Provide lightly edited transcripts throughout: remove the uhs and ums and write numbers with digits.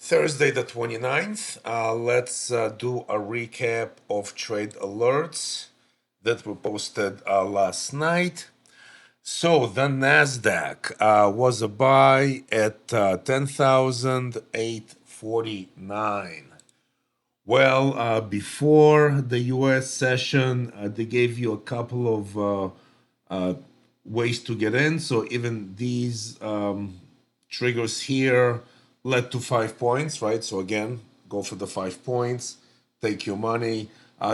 Thursday the 29th. Let's do a recap of trade alerts that were posted last night. So the Nasdaq was a buy at 10,849. Well, before the U.S. session, they gave you a couple of ways to get in. So even these triggers here led to 5 points, right? So again, go for the 5 points, take your money.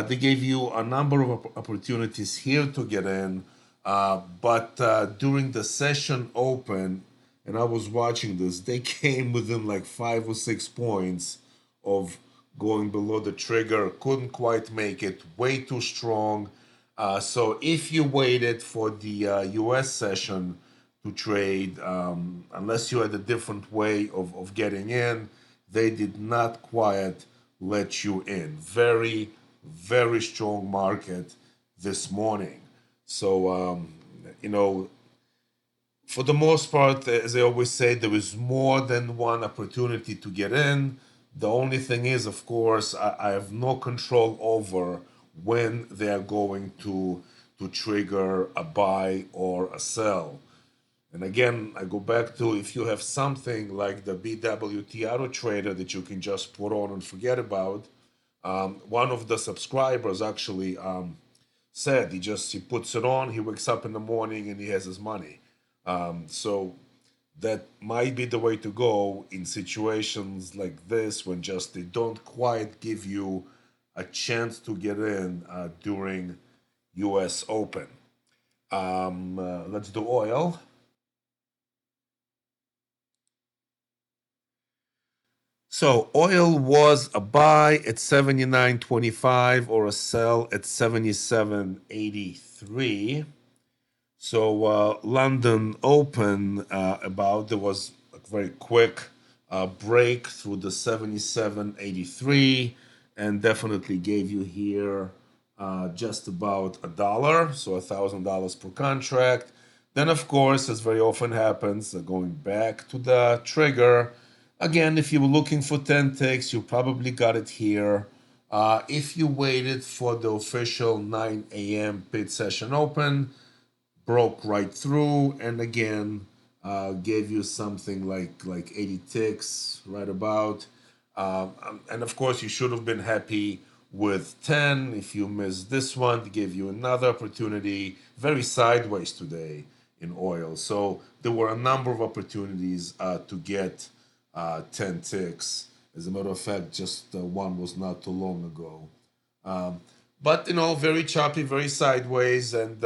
They gave you a number of opportunities here to get in, but during the session open, and I was watching this, they came within like 5 or 6 points of going below the trigger, couldn't quite make it, way too strong. So if you waited for the US session to trade, unless you had a different way of getting in, they did not quite let you in. Very, very strong market this morning. So, for the most part, as I always say, there is more than one opportunity to get in. The only thing is, of course, I have no control over when they are going to trigger a buy or a sell. And again, I go back to if you have something like the BWT auto trader that you can just put on and forget about. One of the subscribers actually said he puts it on, he wakes up in the morning and he has his money. So that might be the way to go in situations like this when just they don't quite give you a chance to get in during U.S. Open. Let's do oil. So oil was a buy at 79.25 or a sell at 77.83. So London Open there was a very quick break through the 77.83 and definitely gave you here just about $1, so $1,000 per contract. Then, of course, as very often happens, going back to the trigger. Again, if you were looking for 10 ticks, you probably got it here. If you waited for the official 9 a.m. pit session open, broke right through, and again gave you something like 80 ticks right about. And of course, you should have been happy with 10. If you missed this one, to give you another opportunity. Very sideways today in oil, so there were a number of opportunities to get 10 ticks. As a matter of fact, just one was not too long ago. But very choppy, very sideways, and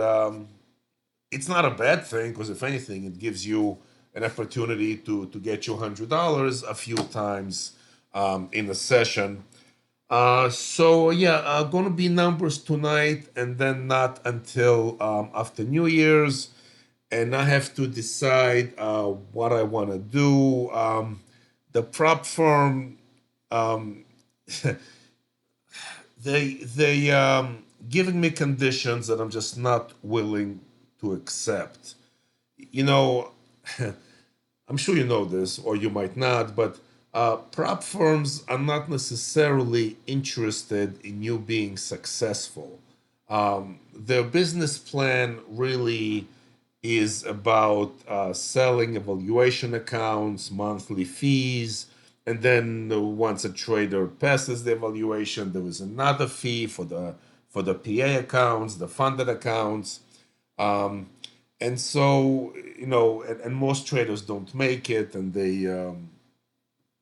it's not a bad thing because if anything, it gives you an opportunity to get you $100 a few times in a session. So yeah, gonna be numbers tonight, and then not until after New Year's, and I have to decide what I want to do. The prop firm, um, they giving me conditions that I'm just not willing to accept. You know, I'm sure you know this, or you might not, but prop firms are not necessarily interested in you being successful. Their business plan really is about selling evaluation accounts, monthly fees, and then once a trader passes the evaluation, there is another fee for the PA accounts, the funded accounts. Um, and so, and most traders don't make it, and they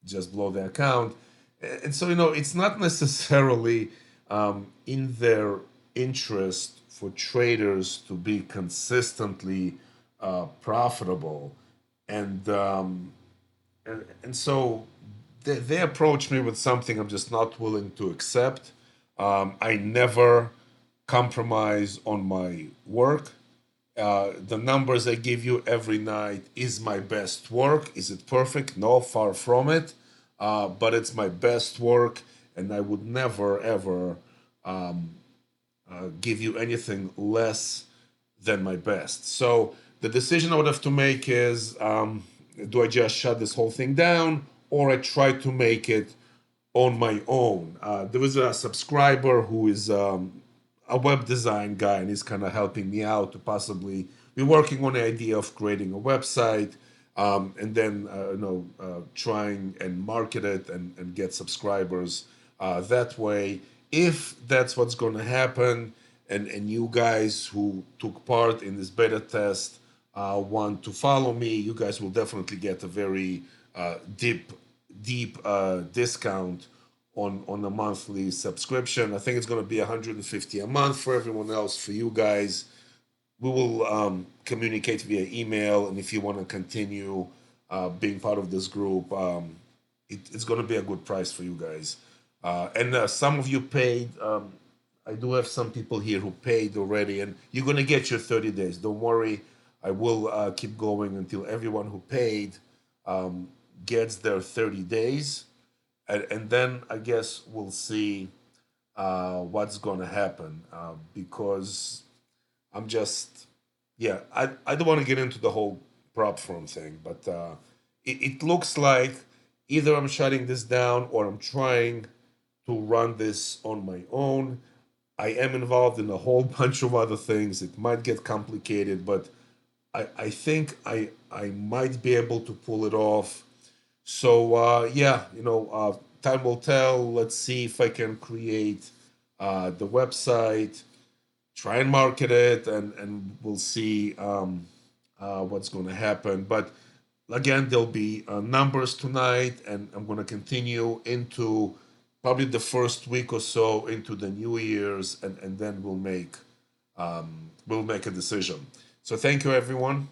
just blow their account. And so, it's not necessarily in their interest for traders to be consistently profitable. And, and so they approach me with something I'm just not willing to accept. I never compromise on my work. The numbers I give you every night is my best work. Is it perfect? No, far from it. But it's my best work, and I would never ever give you anything less than my best. So the decision I would have to make is do I just shut this whole thing down, or I try to make it on my own. There was a subscriber who is a web design guy, and he's kind of helping me out to possibly be working on the idea of creating a website, and then trying and market it and get subscribers that way. If that's what's going to happen, and you guys who took part in this beta test want to follow me, you guys will definitely get a very deep discount on a monthly subscription. I think it's going to be 150 a month for everyone else. For you guys, we will communicate via email, and if you want to continue being part of this group, it's going to be a good price for you guys. And some of you paid. I do have some people here who paid already, and you're going to get your 30 days. Don't worry. I will keep going until everyone who paid gets their 30 days. And then I guess we'll see what's going to happen because I'm just, yeah, I don't want to get into the whole prop firm thing, but it looks like either I'm shutting this down or I'm trying to run this on my own. I am involved in a whole bunch of other things. It might get complicated, but I think I might be able to pull it off. So yeah, time will tell. Let's see if I can create the website, try and market it, and we'll see what's going to happen. But again, there'll be numbers tonight, and I'm going to continue into probably the first week or so into the New Year's, and then we'll make a decision. So thank you, everyone.